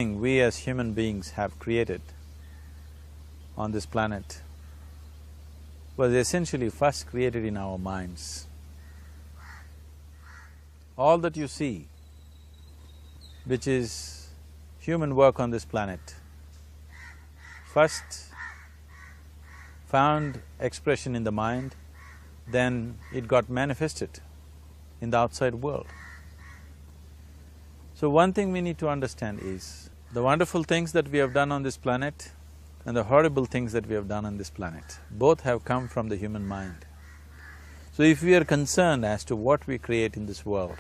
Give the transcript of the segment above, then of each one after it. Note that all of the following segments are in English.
thing we as human beings have created on this planet was essentially first created in our minds. All that you see, which is human work on this planet, first found expression in the mind, then it got manifested in the outside world. So one thing we need to understand is, the wonderful things that we have done on this planet and the horrible things that we have done on this planet, both have come from the human mind. So if we are concerned as to what we create in this world,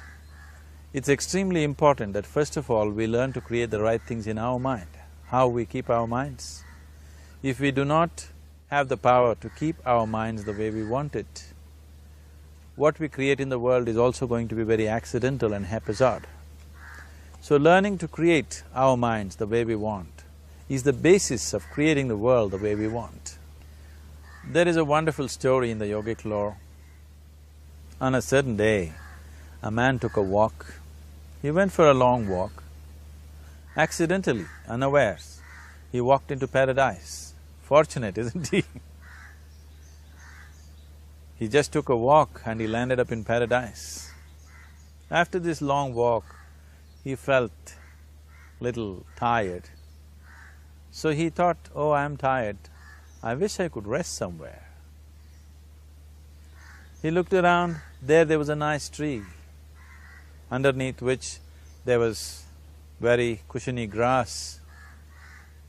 it's extremely important that first of all we learn to create the right things in our mind, how we keep our minds. If we do not have the power to keep our minds the way we want it, what we create in the world is also going to be very accidental and haphazard. So learning to create our minds the way we want is the basis of creating the world the way we want. There is a wonderful story in the yogic lore. On a certain day, a man took a walk. He went for a long walk. Accidentally, unawares, he walked into paradise. Fortunate, isn't he? He just took a walk and he landed up in paradise. After this long walk, he felt little tired. So he thought, oh, I'm tired, I wish I could rest somewhere. He looked around, there was a nice tree, underneath which there was very cushiony grass.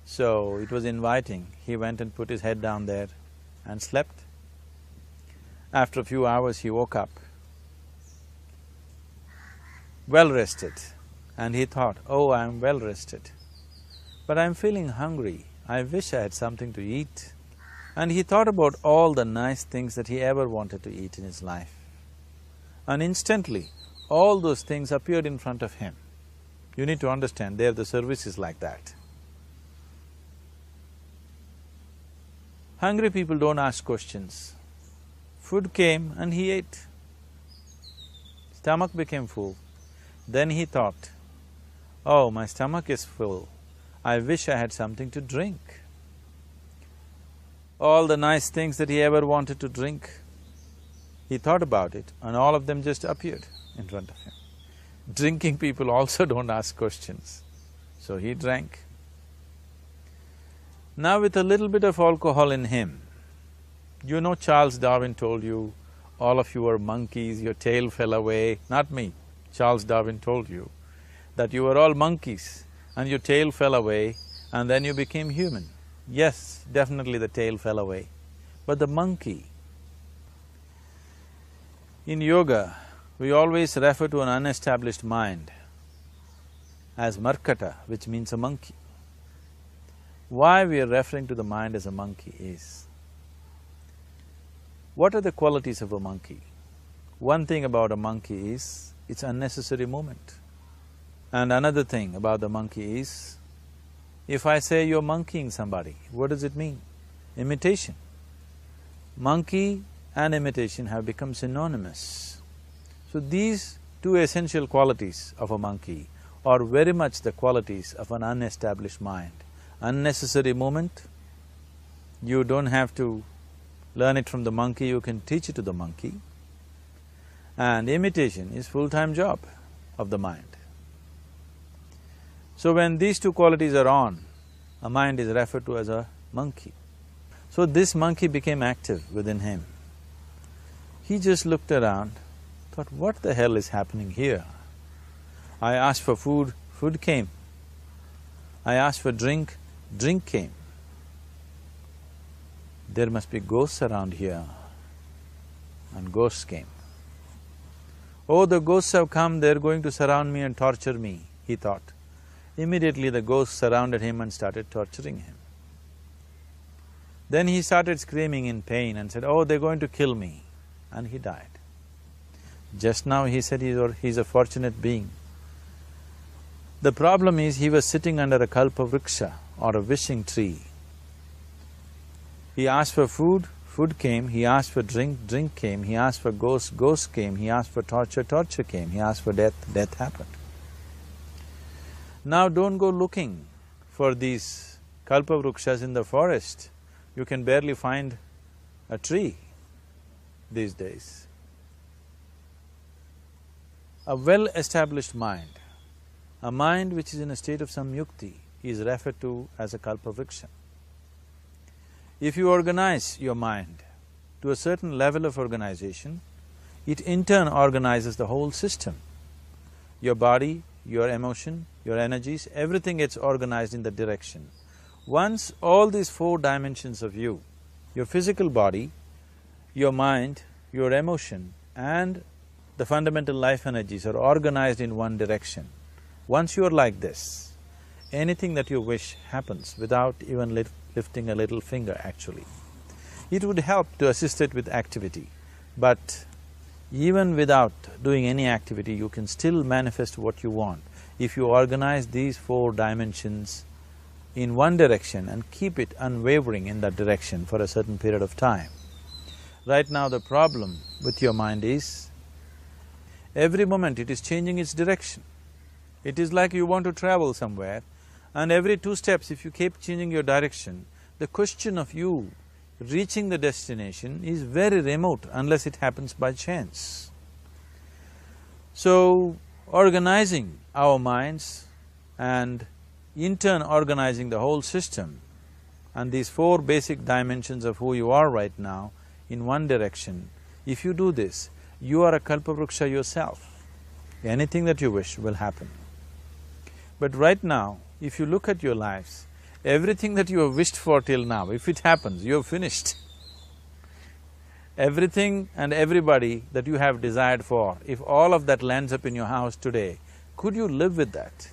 So it was inviting. He went and put his head down there and slept. After a few hours he woke up, well rested, and he thought, oh, I'm well rested, but I'm feeling hungry, I wish I had something to eat. And he thought about all the nice things that he ever wanted to eat in his life. And instantly, all those things appeared in front of him. You need to understand, there the service is like that. Hungry people don't ask questions. Food came and he ate. Stomach became full. Then he thought, oh, my stomach is full, I wish I had something to drink. All the nice things that he ever wanted to drink, he thought about it and all of them just appeared in front of him. Drinking people also don't ask questions, so he drank. Now with a little bit of alcohol in him, you know Charles Darwin told you, all of you are monkeys, your tail fell away. Not me, Charles Darwin told you that you were all monkeys and your tail fell away and then you became human. Yes, definitely the tail fell away, but the monkey… In yoga, we always refer to an unestablished mind as markata, which means a monkey. Why we are referring to the mind as a monkey is, what are the qualities of a monkey? One thing about a monkey is, it's unnecessary movement. And another thing about the monkey is, if I say you're monkeying somebody, what does it mean? Imitation. Monkey and imitation have become synonymous. So these two essential qualities of a monkey are very much the qualities of an unestablished mind. Unnecessary movement, you don't have to learn it from the monkey, you can teach it to the monkey. And imitation is full-time job of the mind. So when these two qualities are on, a mind is referred to as a monkey. So this monkey became active within him. He just looked around, thought, what the hell is happening here? I asked for food, food came. I asked for drink, drink came. There must be ghosts around here, and ghosts came. Oh, the ghosts have come, they're going to surround me and torture me, he thought. Immediately the ghosts surrounded him and started torturing him. Then he started screaming in pain and said, oh, they're going to kill me, and he died. Just now he said he's a fortunate being. The problem is, he was sitting under a kalpa vriksha or a wishing tree. He asked for food, food came, he asked for drink, drink came, he asked for ghost, ghost came, he asked for torture, torture came, he asked for death, death happened. Now don't go looking for these kalpavrukshas in the forest. You can barely find a tree these days. A well-established mind, a mind which is in a state of samyukti, is referred to as a kalpavriksha. If you organize your mind to a certain level of organization, it in turn organizes the whole system. Your body, your emotion, your energies, everything gets organized in that direction. Once all these four dimensions of you, your physical body, your mind, your emotion and the fundamental life energies are organized in one direction, once you are like this, anything that you wish happens without even lifting a little finger actually. It would help to assist it with activity, but even without doing any activity, you can still manifest what you want if you organize these four dimensions in one direction and keep it unwavering in that direction for a certain period of time. Right now the problem with your mind is, every moment it is changing its direction. It is like you want to travel somewhere and every 2 steps if you keep changing your direction, the question of you reaching the destination is very remote unless it happens by chance. So, organizing our minds and in turn organizing the whole system and these 4 basic dimensions of who you are right now in one direction, if you do this, you are a kalpavruksha yourself. Anything that you wish will happen. But right now, if you look at your lives, everything that you have wished for till now, if it happens, you have finished. Everything and everybody that you have desired for, if all of that lands up in your house today, could you live with that?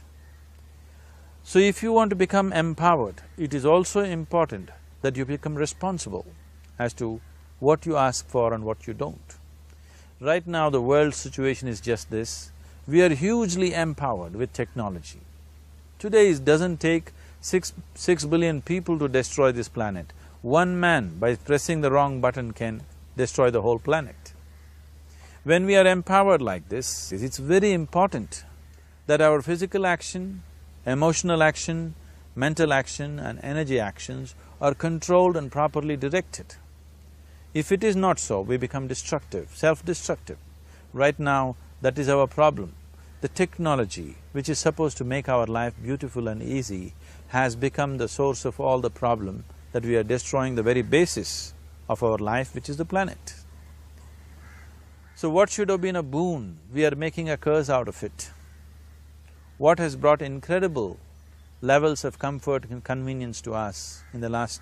So if you want to become empowered, it is also important that you become responsible as to what you ask for and what you don't. Right now the world's situation is just this, we are hugely empowered with technology. Today it doesn't take six billion people to destroy this planet. One man by pressing the wrong button can destroy the whole planet. When we are empowered like this, it's very important that our physical action, emotional action, mental action and energy actions are controlled and properly directed. If it is not so, we become destructive, self-destructive. Right now, that is our problem. The technology, which is supposed to make our life beautiful and easy, has become the source of all the problem that we are destroying the very basis of our life, which is the planet. So what should have been a boon, we are making a curse out of it. What has brought incredible levels of comfort and convenience to us in the last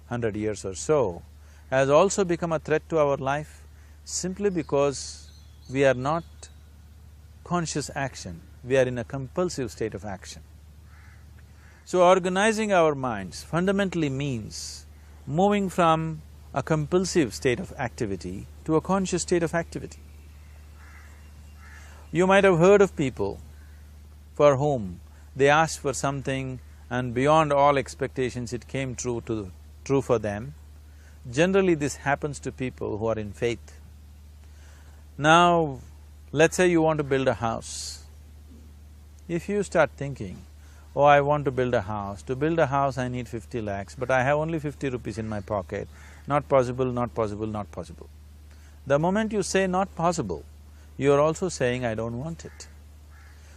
100 years or so has also become a threat to our life simply because we are not conscious action, we are in a compulsive state of action. So organizing our minds fundamentally means moving from a compulsive state of activity to a conscious state of activity. You might have heard of people for whom they asked for something and beyond all expectations it came true for them. Generally this happens to people who are in faith. Now, let's say you want to build a house. If you start thinking, oh, I want to build a house. To build a house I need 50 lakhs, but I have only 50 rupees in my pocket. Not possible, not possible, not possible. The moment you say not possible, you are also saying I don't want it.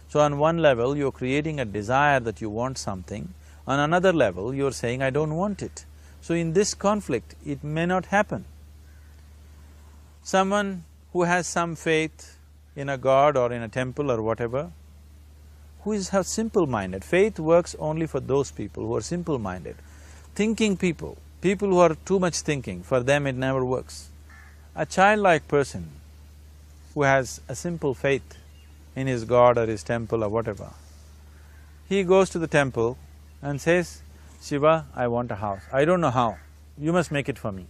So on one level, you're creating a desire that you want something, on another level, you're saying I don't want it. So in this conflict, it may not happen. Someone who has some faith in a god or in a temple or whatever, who is simple-minded. Faith works only for those people who are simple-minded. Thinking people, people who are too much thinking, for them it never works. A childlike person who has a simple faith in his god or his temple or whatever, he goes to the temple and says, Shiva, I want a house. I don't know how, you must make it for me.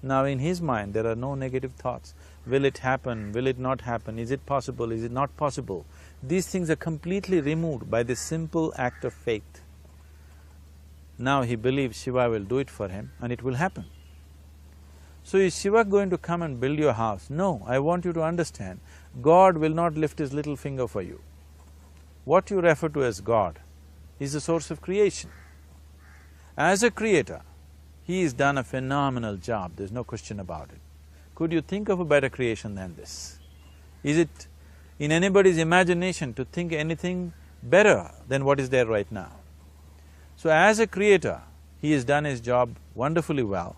Now in his mind there are no negative thoughts. Will it happen? Will it not happen? Is it possible? Is it not possible? These things are completely removed by this simple act of faith. Now he believes Shiva will do it for him and it will happen. So is Shiva going to come and build your house? No, I want you to understand, God will not lift his little finger for you. what you refer to as God is the source of creation. As a creator, he has done a phenomenal job, there's no question about it. Could you think of a better creation than this? Is it in anybody's imagination to think anything better than what is there right now? So as a creator, he has done his job wonderfully well.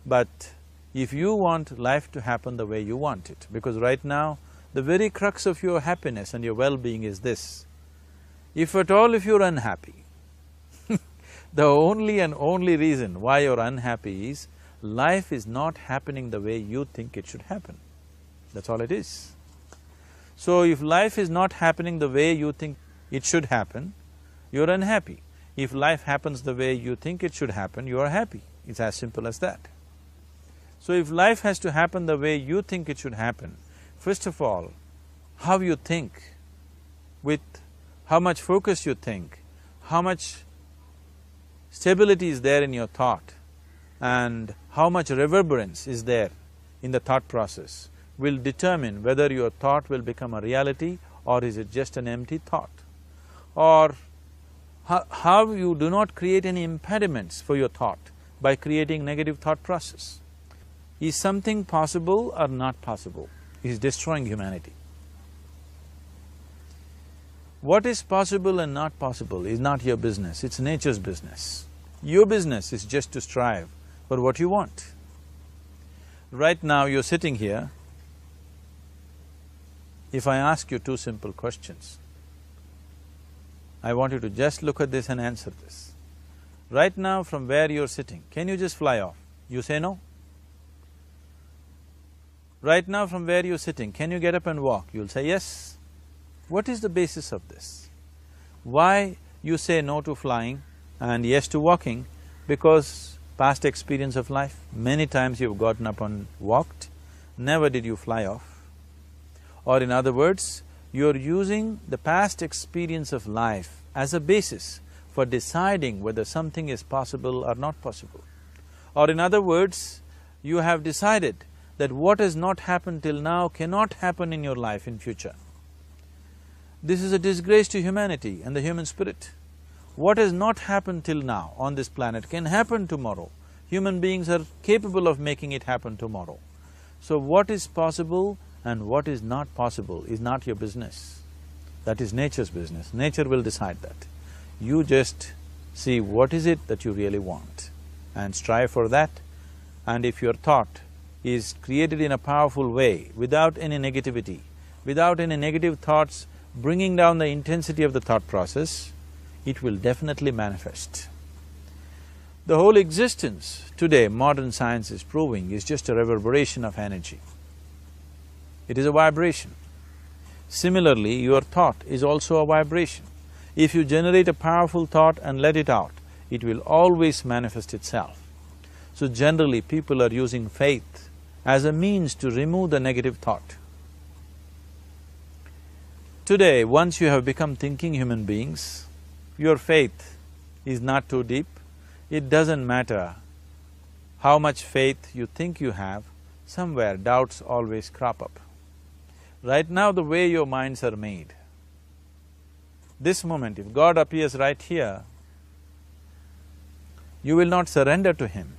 But if you want life to happen the way you want it, because right now, the very crux of your happiness and your well-being is this: if at all if you're unhappy, the only and only reason why you're unhappy is life is not happening the way you think it should happen. That's all it is. So if life is not happening the way you think it should happen, you're unhappy. If life happens the way you think it should happen, you are happy. It's as simple as that. So if life has to happen the way you think it should happen, first of all, how you think, with how much focus you think, how much stability is there in your thought, and how much reverberance is there in the thought process will determine whether your thought will become a reality or is it just an empty thought. Or how you do not create any impediments for your thought by creating negative thought process. Is something possible or not possible? Is destroying humanity. What is possible and not possible is not your business, it's nature's business. Your business is just to strive for what you want. Right now you're sitting here. If I ask you two simple questions, I want you to just look at this and answer this. Right now from where you're sitting, can you just fly off? You say no. Right now from where you're sitting, can you get up and walk? You'll say yes. What is the basis of this? Why you say no to flying and yes to walking? Because past experience of life, many times you've gotten up and walked, never did you fly off. Or in other words, you're using the past experience of life as a basis for deciding whether something is possible or not possible. Or in other words, you have decided that what has not happened till now cannot happen in your life in future. This is a disgrace to humanity and the human spirit. What has not happened till now on this planet can happen tomorrow. Human beings are capable of making it happen tomorrow. So what is possible and what is not possible is not your business. That is nature's business. Nature will decide that. You just see what is it that you really want and strive for that. And if your thought is created in a powerful way, without any negativity, without any negative thoughts bringing down the intensity of the thought process, it will definitely manifest. The whole existence today, modern science is proving, is just a reverberation of energy. It is a vibration. Similarly, your thought is also a vibration. If you generate a powerful thought and let it out, it will always manifest itself. So generally, people are using faith as a means to remove the negative thought. Today, once you have become thinking human beings, your faith is not too deep. It doesn't matter how much faith you think you have, somewhere doubts always crop up. Right now, the way your minds are made, this moment, if God appears right here, you will not surrender to Him.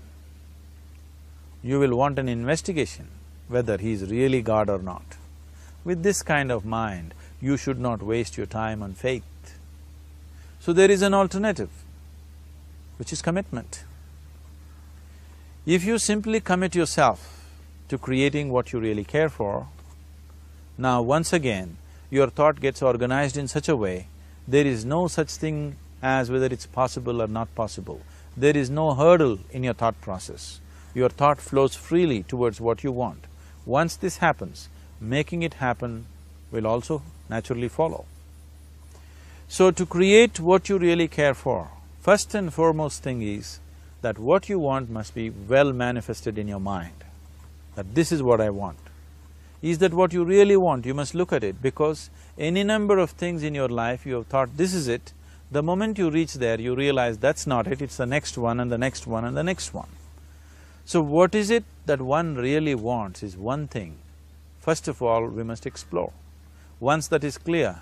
You will want an investigation whether He is really God or not. With this kind of mind, you should not waste your time on faith. So there is an alternative, which is commitment. If you simply commit yourself to creating what you really care for, now once again, your thought gets organized in such a way, there is no such thing as whether it's possible or not possible. There is no hurdle in your thought process. Your thought flows freely towards what you want. Once this happens, making it happen will also naturally follow. So to create what you really care for, first and foremost thing is that what you want must be well manifested in your mind, that this is what I want. Is that what you really want? You must look at it, because any number of things in your life you have thought, this is it. The moment you reach there, you realize that's not it, it's the next one and the next one and the next one. So what is it that one really wants is one thing. First of all, we must explore. Once that is clear,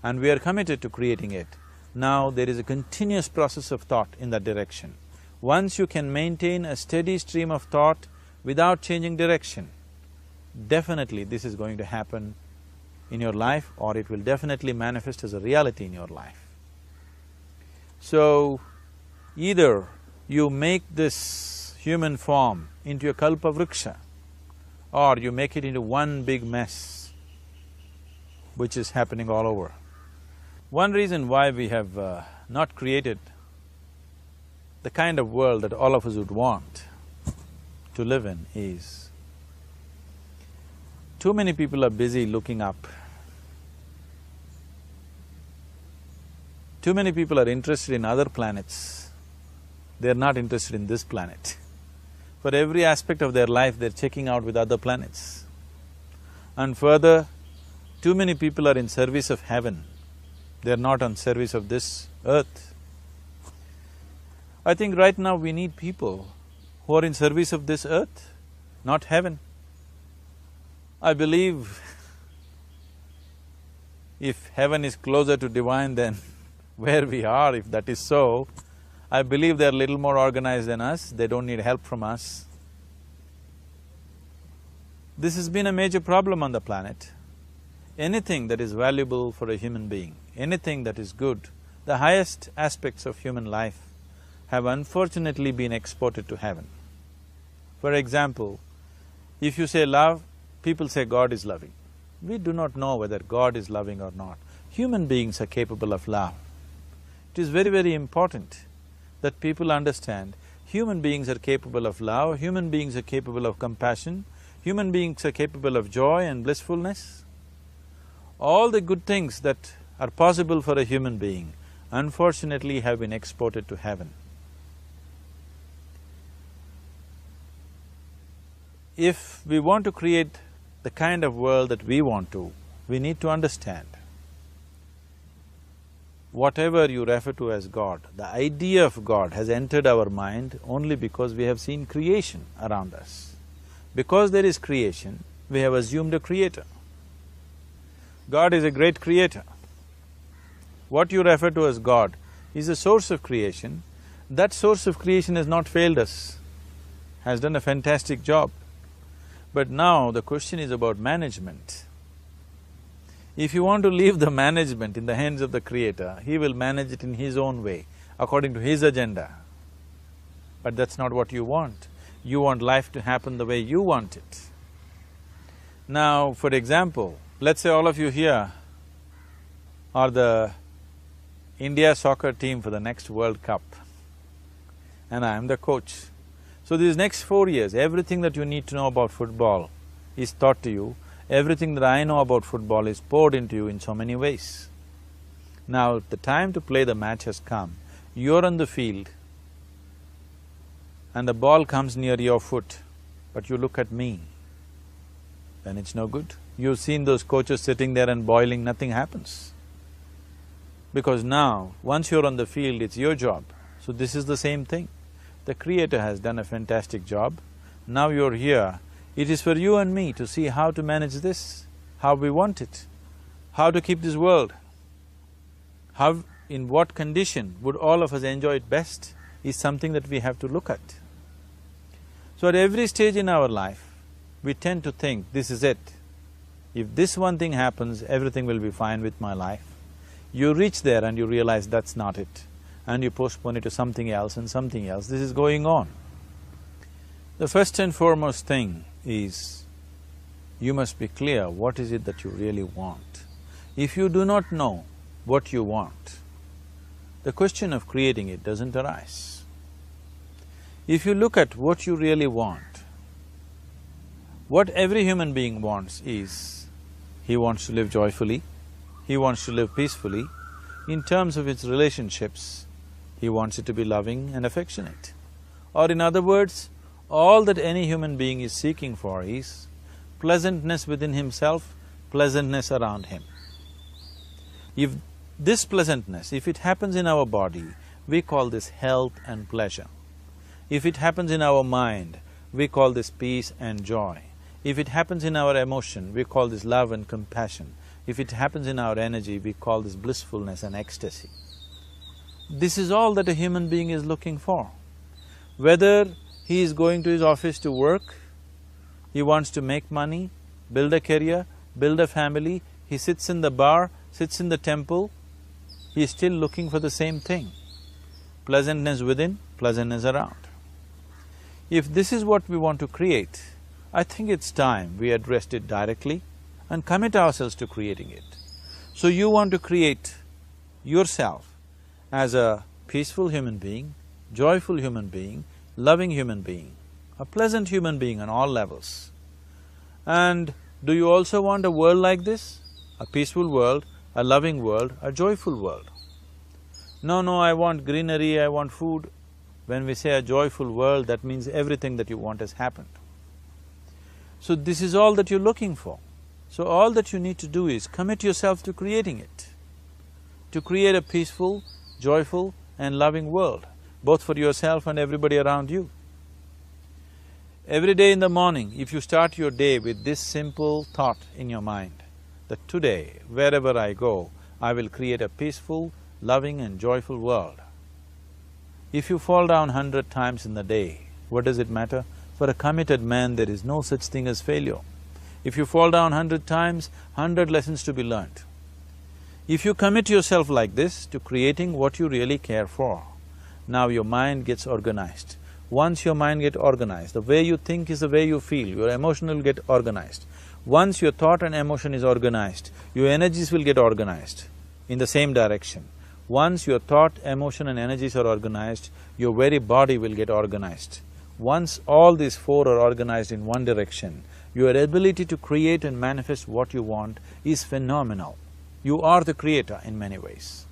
and we are committed to creating it. Now there is a continuous process of thought in that direction. Once you can maintain a steady stream of thought without changing direction, definitely this is going to happen in your life, or it will definitely manifest as a reality in your life. So, either you make this human form into a kalpa vriksha, or you make it into one big mess, which is happening all over. One reason why we have not created the kind of world that all of us would want to live in is, too many people are busy looking up. Too many people are interested in other planets, they're not interested in this planet. For every aspect of their life, they're checking out with other planets. And further, too many people are in service of heaven, they're not on service of this earth. I think right now we need people who are in service of this earth, not heaven. I believe if heaven is closer to divine than where we are, if that is so, I believe they're a little more organized than us, they don't need help from us. This has been a major problem on the planet. Anything that is valuable for a human being, anything that is good, the highest aspects of human life have unfortunately been exported to heaven. For example, if you say love, people say God is loving. We do not know whether God is loving or not. Human beings are capable of love. It is very, very important that people understand human beings are capable of love, human beings are capable of compassion, human beings are capable of joy and blissfulness. All the good things that are possible for a human being, unfortunately have been exported to heaven. If we want to create the kind of world that we want to, we need to understand whatever you refer to as God, the idea of God has entered our mind only because we have seen creation around us. Because there is creation, we have assumed a creator. God is a great creator. What you refer to as God is a source of creation. That source of creation has not failed us, has done a fantastic job. But now the question is about management. If you want to leave the management in the hands of the Creator, He will manage it in His own way, according to His agenda. But that's not what you want. You want life to happen the way you want it. Now, for example, let's say all of you here are the India soccer team for the next World Cup, and I am the coach. So these next 4 years, everything that you need to know about football is taught to you. Everything that I know about football is poured into you in so many ways. Now, the time to play the match has come. You're on the field and the ball comes near your foot, but you look at me, then it's no good. You've seen those coaches sitting there and boiling, nothing happens. Because now, once you're on the field, it's your job. So this is the same thing. The Creator has done a fantastic job. Now you're here. It is for you and me to see how to manage this, how we want it, how to keep this world, how… in what condition would all of us enjoy it best is something that we have to look at. So at every stage in our life, we tend to think, this is it. If this one thing happens, everything will be fine with my life. You reach there and you realize that's not it, and you postpone it to something else and something else. This is going on. The first and foremost thing is, you must be clear what is it that you really want. If you do not know what you want, the question of creating it doesn't arise. If you look at what you really want, what every human being wants is, he wants to live joyfully, he wants to live peacefully. In terms of its relationships, he wants it to be loving and affectionate. Or in other words, all that any human being is seeking for is pleasantness within himself, pleasantness around him. If this pleasantness, if it happens in our body, we call this health and pleasure. If it happens in our mind, we call this peace and joy. If it happens in our emotion, we call this love and compassion. if it happens in our energy, we call this blissfulness and ecstasy. This is all that a human being is looking for. Whether he is going to his office to work, he wants to make money, build a career, build a family, he sits in the bar, sits in the temple, he is still looking for the same thing. Pleasantness within, pleasantness around. If this is what we want to create, I think it's time we addressed it directly and commit ourselves to creating it. So you want to create yourself as a peaceful human being, joyful human being, loving human being, a pleasant human being on all levels. And do you also want a world like this? A peaceful world, a loving world, a joyful world? No, I want greenery, I want food. When we say a joyful world, that means everything that you want has happened. So this is all that you're looking for. So all that you need to do is commit yourself to creating it, to create a peaceful, joyful and loving world, both for yourself and everybody around you. Every day in the morning, if you start your day with this simple thought in your mind, that today, wherever I go, I will create a peaceful, loving and joyful world. If you fall down 100 times in the day, what does it matter? For a committed man, there is no such thing as failure. If you fall down 100 times, 100 lessons to be learnt. If you commit yourself like this to creating what you really care for, now your mind gets organized. Once your mind gets organized, the way you think is the way you feel, your emotion will get organized. Once your thought and emotion is organized, your energies will get organized in the same direction. Once your thought, emotion and energies are organized, your very body will get organized. Once all these four are organized in one direction, your ability to create and manifest what you want is phenomenal. You are the creator in many ways.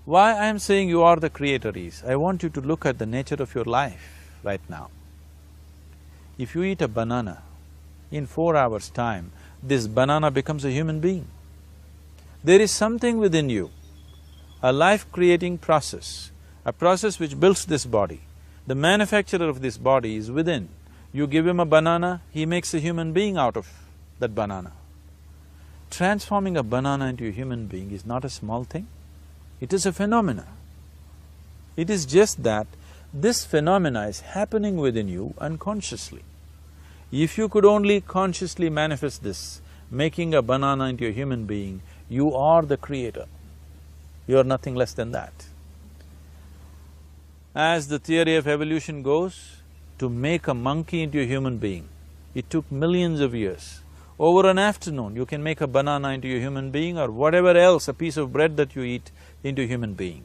Why I am saying you are the creator is, I want you to look at the nature of your life right now. If you eat a banana, in 4 hours' time, this banana becomes a human being. There is something within you, a life-creating process, a process which builds this body. The manufacturer of this body is within. You give him a banana, he makes a human being out of that banana. Transforming a banana into a human being is not a small thing, it is a phenomena. It is just that this phenomena is happening within you unconsciously. If you could only consciously manifest this, making a banana into a human being, you are the creator. You are nothing less than that. As the theory of evolution goes, to make a monkey into a human being, it took millions of years. Over an afternoon, you can make a banana into a human being or whatever else, a piece of bread that you eat, into a human being.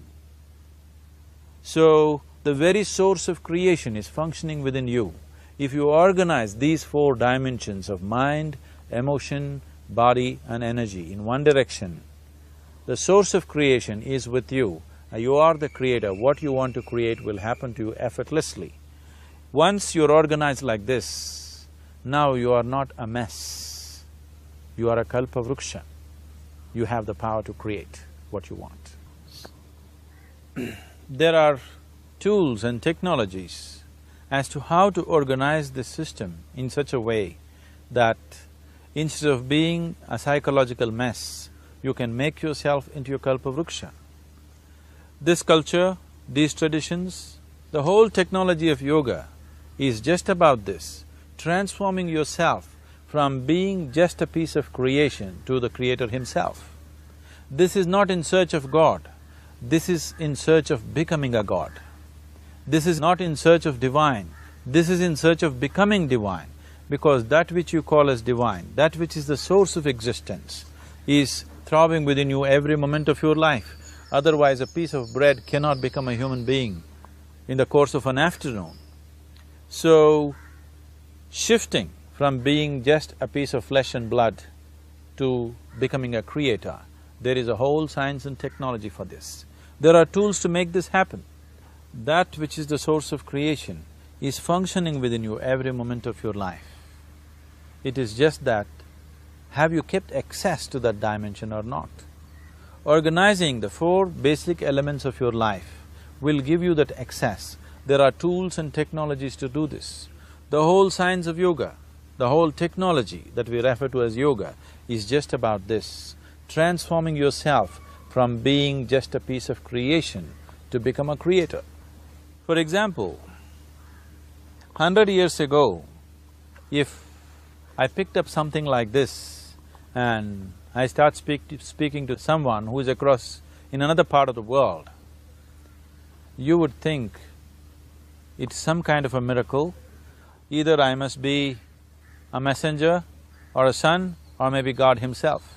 So, the very source of creation is functioning within you. If you organize these four dimensions of mind, emotion, body and energy in one direction, the source of creation is with you. You are the creator. What you want to create will happen to you effortlessly. Once you're organized like this, now you are not a mess. You are a kalpavruksha. You have the power to create what you want. There are tools and technologies as to how to organize this system in such a way that instead of being a psychological mess, you can make yourself into a kalpavruksha. This culture, these traditions, the whole technology of yoga is just about this, transforming yourself from being just a piece of creation to the creator himself. This is not in search of God, this is in search of becoming a God. This is not in search of divine, this is in search of becoming divine, because that which you call as divine, that which is the source of existence, is throbbing within you every moment of your life. Otherwise, a piece of bread cannot become a human being in the course of an afternoon. So, shifting from being just a piece of flesh and blood to becoming a creator, there is a whole science and technology for this. There are tools to make this happen. That which is the source of creation is functioning within you every moment of your life. It is just that, have you kept access to that dimension or not? Organizing the four basic elements of your life will give you that access. There are tools and technologies to do this. The whole science of yoga The whole technology that we refer to as yoga is just about this, transforming yourself from being just a piece of creation to become a creator. For example, 100 years ago, if I picked up something like this and I start speaking to someone who is across in another part of the world, you would think it's some kind of a miracle. Either I must be a messenger or a son or maybe God himself.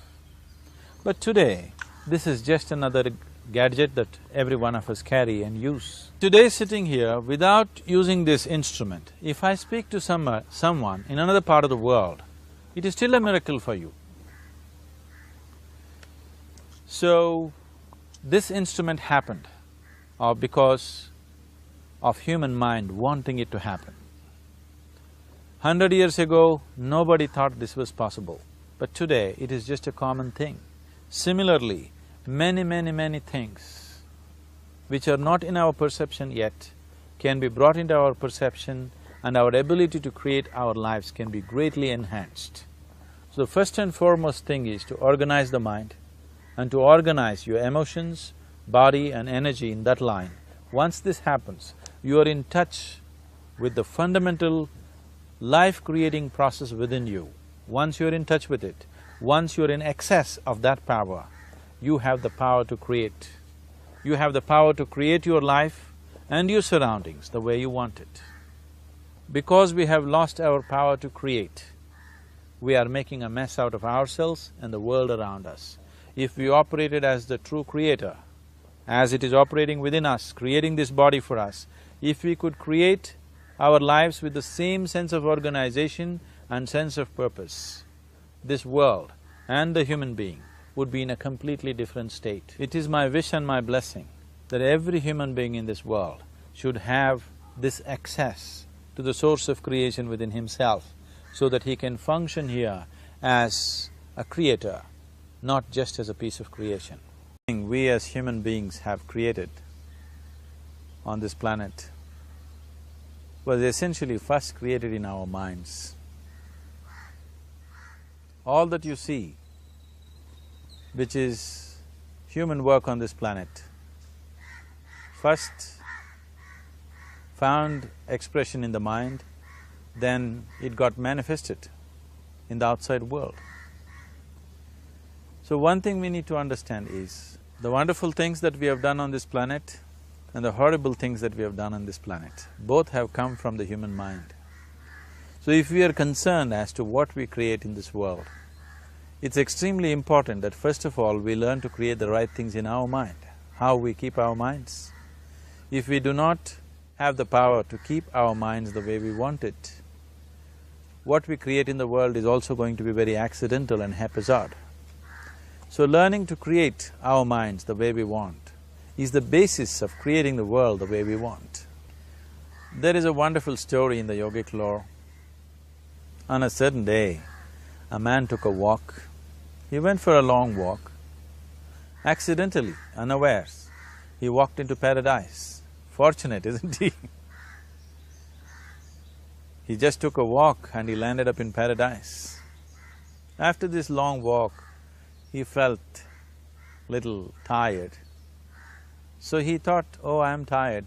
But today, this is just another gadget that every one of us carry and use. Today sitting here, without using this instrument, if I speak to someone in another part of the world, it is still a miracle for you. So, this instrument happened because of human mind wanting it to happen. 100 years ago, nobody thought this was possible, but today it is just a common thing. Similarly, many things which are not in our perception yet can be brought into our perception and our ability to create our lives can be greatly enhanced. So the first and foremost thing is to organize the mind and to organize your emotions, body and energy in that line. Once this happens, you are in touch with the fundamental life-creating process within you. Once you're in touch with it, once you're in excess of that power, you have the power to create. You have the power to create your life and your surroundings the way you want it. Because we have lost our power to create, we are making a mess out of ourselves and the world around us. If we operated as the true creator, as it is operating within us, creating this body for us, if we could create our lives with the same sense of organization and sense of purpose, this world and the human being would be in a completely different state. It is my wish and my blessing that every human being in this world should have this access to the source of creation within himself so that he can function here as a creator, not just as a piece of creation. We as human beings have created on this planet was essentially first created in our minds. All that you see, which is human work on this planet, first found expression in the mind, then it got manifested in the outside world. So one thing we need to understand is, the wonderful things that we have done on this planet and the horrible things that we have done on this planet, both have come from the human mind. So if we are concerned as to what we create in this world, it's extremely important that first of all we learn to create the right things in our mind, how we keep our minds. If we do not have the power to keep our minds the way we want it, what we create in the world is also going to be very accidental and haphazard. So learning to create our minds the way we want is the basis of creating the world the way we want. There is a wonderful story in the yogic lore. On a certain day, a man took a walk. He went for a long walk. Accidentally, unawares, he walked into paradise. Fortunate, isn't he? He just took a walk and he landed up in paradise. After this long walk, he felt little tired. So he thought, oh, I am tired,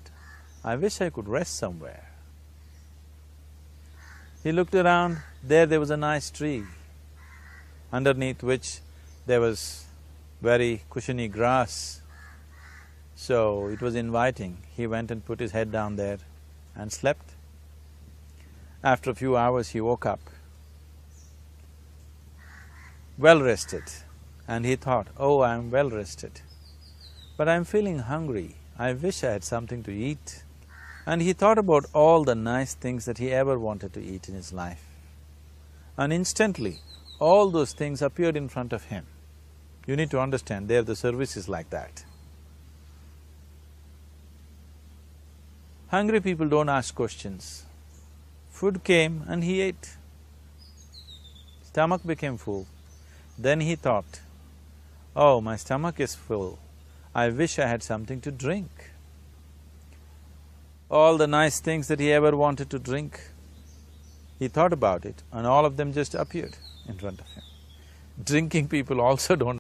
I wish I could rest somewhere. He looked around, there was a nice tree, underneath which there was very cushiony grass. So it was inviting. He went and put his head down there and slept. After a few hours he woke up, well rested, and he thought, oh, I am well rested, but I am feeling hungry, I wish I had something to eat. And he thought about all the nice things that he ever wanted to eat in his life. And instantly, all those things appeared in front of him. You need to understand, there the service is like that. Hungry people don't ask questions. Food came and he ate. Stomach became full. Then he thought, oh, my stomach is full, I wish I had something to drink. All the nice things that he ever wanted to drink, He thought about it and all of them just appeared in front of him. Drinking people also don't